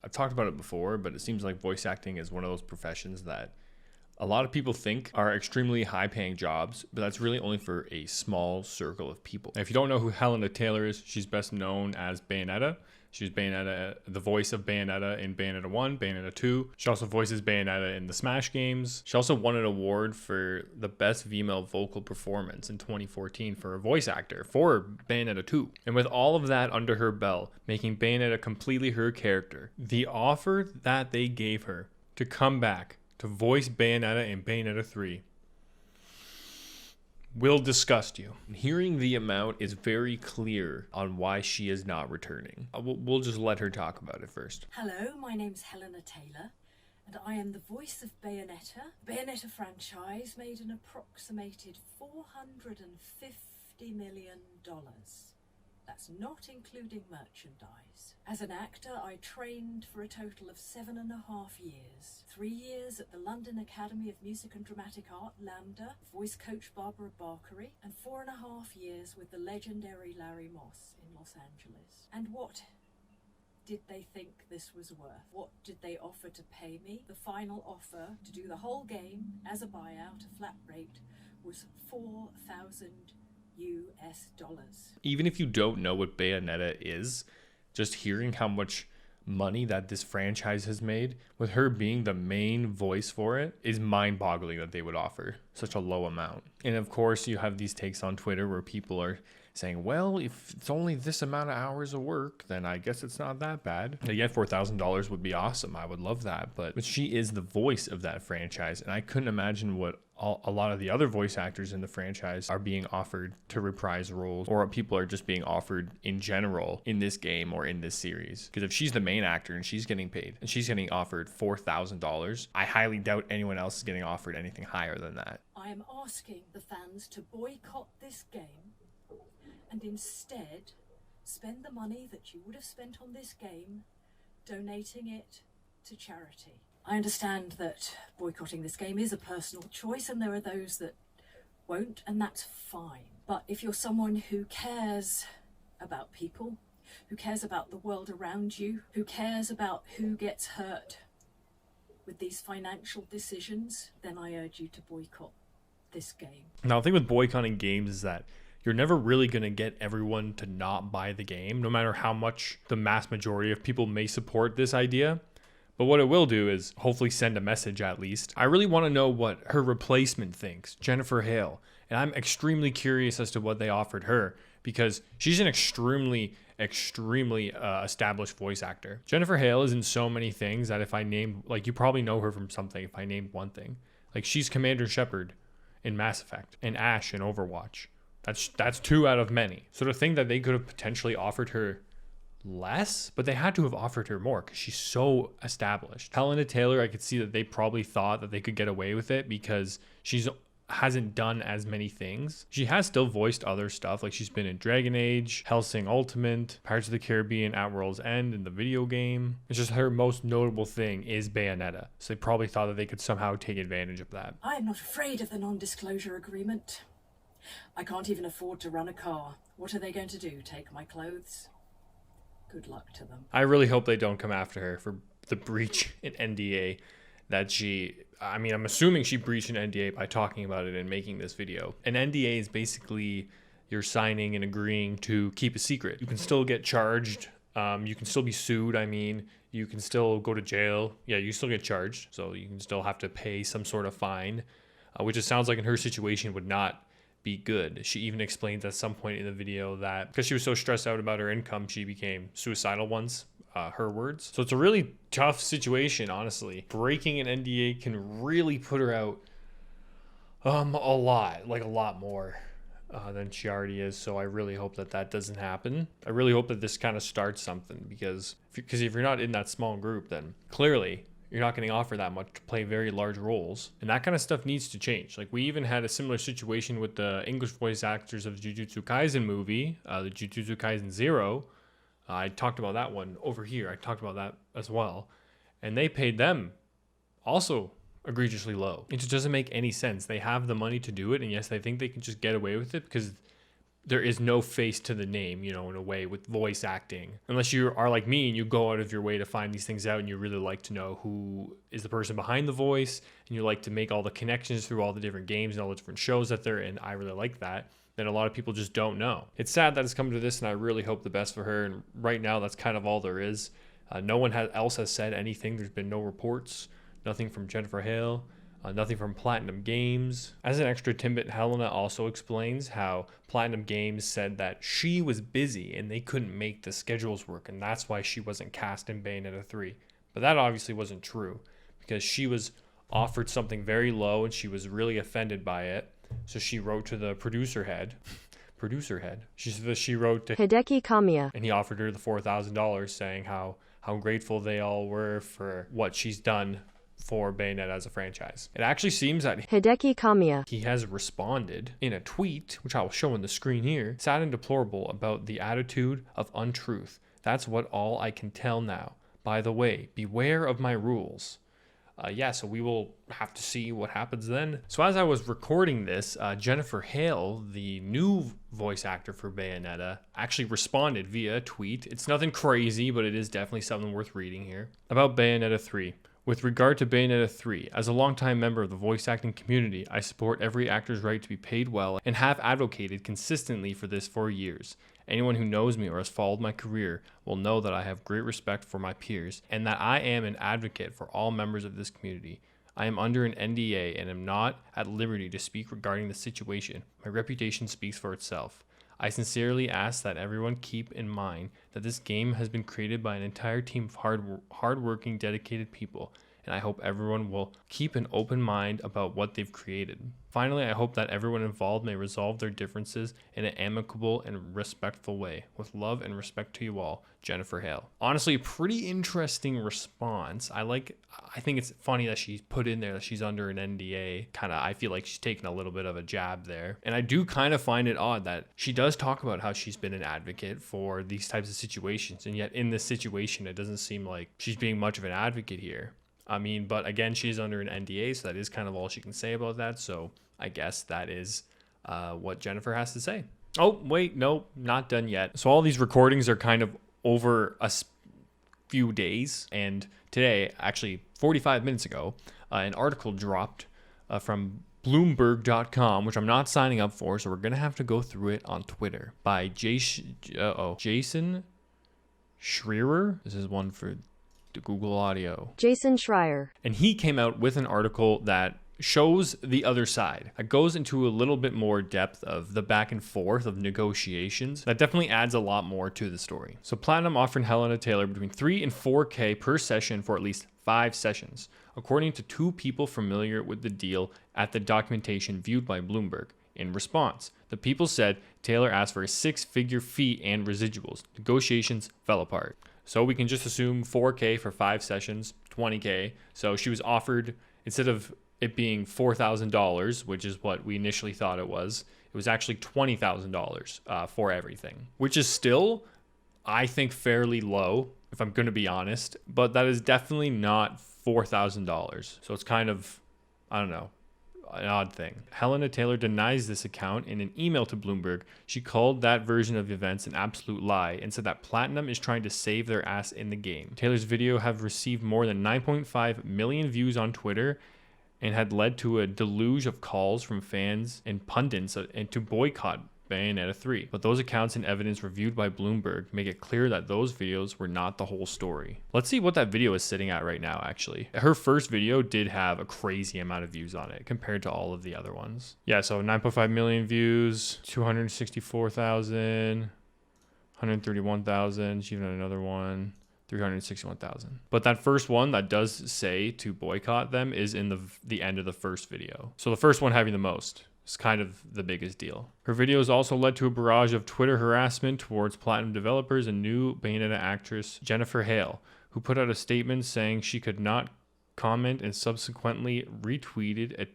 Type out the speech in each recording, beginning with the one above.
I've talked about it before, but it seems like voice acting is one of those professions that a lot of people think are extremely high paying jobs, but that's really only for a small circle of people. Now, if you don't know who Helena Taylor is, she's best known as Bayonetta. She was Bayonetta, the voice of Bayonetta in Bayonetta 1, Bayonetta 2. She also voices Bayonetta in the Smash games. She also won an award for the best female vocal performance in 2014 for a voice actor for Bayonetta 2. And with all of that under her belt, making Bayonetta completely her character, the offer that they gave her to come back to voice Bayonetta in Bayonetta 3 will disgust you. Hearing the amount is very clear on why she is not returning. We'll just let her talk about it first. Hello, my name's Helena Taylor, and I am the voice of Bayonetta. Bayonetta franchise made an approximated $450 million. That's not including merchandise. As an actor, I trained for a total of 7.5 years. 3 years at the London Academy of Music and Dramatic Art, LAMDA, voice coach Barbara Barkery, and 4.5 years with the legendary Larry Moss in Los Angeles. And what did they think this was worth? What did they offer to pay me? The final offer to do the whole game as a buyout, a flat rate, was $4,000 US. Even if you don't know what Bayonetta is, just hearing how much money that this franchise has made, with her being the main voice for it, is mind-boggling that they would offer such a low amount. And of course, you have these takes on Twitter where people are saying, well, if it's only this amount of hours of work, then I guess it's not that bad. Yeah, $4,000 would be awesome. I would love that. But she is the voice of that franchise, and I couldn't imagine what a lot of the other voice actors in the franchise are being offered to reprise roles, or what people are just being offered in general in this game or in this series. Because if she's the main actor and she's getting paid and she's getting offered $4,000, I highly doubt anyone else is getting offered anything higher than that. I am asking the fans to boycott this game and instead spend the money that you would have spent on this game donating it to charity. I understand that boycotting this game is a personal choice, and there are those that won't, and that's fine. But if you're someone who cares about people, who cares about the world around you, who cares about who gets hurt with these financial decisions, then I urge you to boycott this game. Now, the thing with boycotting games is that you're never really going to get everyone to not buy the game, no matter how much the mass majority of people may support this idea. But what it will do is hopefully send a message at least. I really want to know what her replacement thinks, Jennifer Hale. And I'm extremely curious as to what they offered her, because she's an extremely established voice actor. Jennifer Hale is in so many things that if I named, like, you probably know her from something if I named one thing. Like, she's Commander Shepard in Mass Effect and Ash in Overwatch. That's 2 out of many. So to think that they could have potentially offered her less, but they had to have offered her more because she's so established. Helena Taylor, I could see that they probably thought that they could get away with it because hasn't done as many things. She has still voiced other stuff, like she's been in Dragon Age, Hellsing Ultimate, Pirates of the Caribbean at World's End in the video game. It's just her most notable thing is Bayonetta. So they probably thought that they could somehow take advantage of that. I am not afraid of the non-disclosure agreement. I can't even afford to run a car. What are they going to do? Take my clothes? Good luck to them. I really hope they don't come after her for the breach in NDA that I'm assuming she breached an NDA by talking about it and making this video. An NDA is basically you're signing and agreeing to keep a secret. You can still get charged. You can still be sued. You can still go to jail. Yeah, you still get charged. So you can still have to pay some sort of fine, which it sounds like in her situation would not be good. She even explains at some point in the video that because she was so stressed out about her income, she became suicidal once, her words. So it's a really tough situation, honestly. Breaking an NDA can really put her out a lot more than she already is. So I really hope that doesn't happen. I really hope that this kind of starts something, because if you're not in that small group, then clearly you're not getting offered that much to play very large roles. And that kind of stuff needs to change. Like, we even had a similar situation with the English voice actors of the Jujutsu Kaisen movie, the Jujutsu Kaisen 0. I talked about that one over here. I talked about that as well. And they paid them also egregiously low. It just doesn't make any sense. They have the money to do it, and yes, they think they can just get away with it because there is no face to the name, in a way with voice acting. Unless you are like me and you go out of your way to find these things out and you really like to know who is the person behind the voice and you like to make all the connections through all the different games and all the different shows that they're in. I really like that. Then a lot of people just don't know. It's sad that it's come to this, and I really hope the best for her. And right now, that's kind of all there is. No one else has said anything. There's been no reports, nothing from Jennifer Hale. Nothing from Platinum Games. As an extra tidbit, Helena also explains how Platinum Games said that she was busy and they couldn't make the schedules work, and that's why she wasn't cast in Bayonetta 3. But that obviously wasn't true, because she was offered something very low and she was really offended by it. So she wrote to the producer head. She wrote to Hideki Kamiya, and he offered her the $4,000, saying how grateful they all were for what she's done for Bayonetta as a franchise. It actually seems that Hideki Kamiya, he has responded in a tweet, which I will show on the screen here, sad and deplorable about the attitude of untruth. That's what all I can tell now. By the way, beware of my rules. So we will have to see what happens then. So as I was recording this, Jennifer Hale, the new voice actor for Bayonetta, actually responded via a tweet. It's nothing crazy, but it is definitely something worth reading here. About Bayonetta 3. With regard to Bayonetta 3, as a longtime member of the voice acting community, I support every actor's right to be paid well and have advocated consistently for this for years. Anyone who knows me or has followed my career will know that I have great respect for my peers and that I am an advocate for all members of this community. I am under an NDA and am not at liberty to speak regarding the situation. My reputation speaks for itself. I sincerely ask that everyone keep in mind that this game has been created by an entire team of hard-working, dedicated people, and I hope everyone will keep an open mind about what they've created. Finally, I hope that everyone involved may resolve their differences in an amicable and respectful way. With love and respect to you all, Jennifer Hale. Honestly, a pretty interesting response. I think it's funny that she's put in there that she's under an NDA. I feel like she's taking a little bit of a jab there. And I do kind of find it odd that she does talk about how she's been an advocate for these types of situations. And yet in this situation, it doesn't seem like she's being much of an advocate here. But again, she's under an NDA, so that is kind of all she can say about that. So I guess that is what Jennifer has to say. Oh, wait, no, not done yet. So all these recordings are kind of over a few days. And today, actually 45 minutes ago, an article dropped from Bloomberg.com, which I'm not signing up for, so we're going to have to go through it on Twitter, by Jason Schreier. This is one for the Google Audio. Jason Schreier. And he came out with an article that shows the other side. It goes into a little bit more depth of the back and forth of negotiations. That definitely adds a lot more to the story. So Platinum offered Helena Taylor between 3 and 4K per session for at least 5 sessions, according to 2 people familiar with the deal at the documentation viewed by Bloomberg. In response, the people said Taylor asked for a 6-figure fee and residuals. Negotiations fell apart. So we can just assume 4K for 5 sessions, 20K. So she was offered, instead of it being $4,000, which is what we initially thought it was actually $20,000 for everything, which is still, I think, fairly low, if I'm going to be honest. But that is definitely not $4,000. So it's kind of, I don't know, an odd thing. Helena Taylor denies this account in an email to Bloomberg. She called that version of events an absolute lie and said that Platinum is trying to save their ass in the game. Taylor's video have received more than 9.5 million views on Twitter and had led to a deluge of calls from fans and pundits and to boycott Bayonetta 3. But those accounts and evidence reviewed by Bloomberg make it clear that those videos were not the whole story. Let's see what that video is sitting at right now, actually. Her first video did have a crazy amount of views on it compared to all of the other ones. Yeah, so 9.5 million views, 264,000, 131,000. She even had another one. 361,000. But that first one that does say to boycott them is in the end of the first video. So the first one having the most is kind of the biggest deal. Her videos also led to a barrage of Twitter harassment towards Platinum developers and new Bayonetta actress Jennifer Hale, who put out a statement saying she could not comment and subsequently retweeted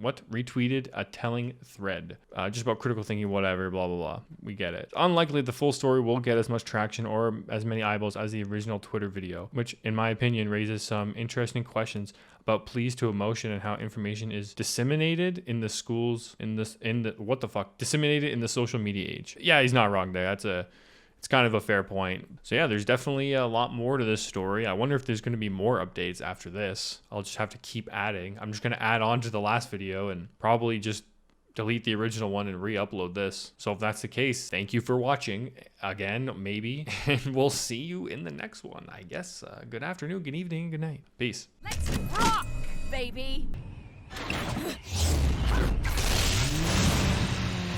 retweeted a telling thread just about critical thinking, whatever, blah, blah, blah. We get it. Unlikely the full story will get as much traction or as many eyeballs as the original Twitter video, which in my opinion raises some interesting questions about pleas to emotion and how information is disseminated in the schools, disseminated in the social media age. Yeah, he's not wrong there. It's kind of a fair point. So yeah, there's definitely a lot more to this story. I wonder if there's going to be more updates after this. I'll just have to keep adding. I'm just going to add on to the last video and probably just delete the original one and re-upload this. So if that's the case, thank you for watching again, maybe, and we'll see you in the next one, I guess. Good afternoon, good evening, good night. Peace. Let's rock, baby!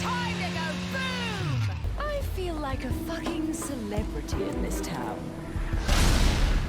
Time to go boom! I feel like a fucking celebrity in this town.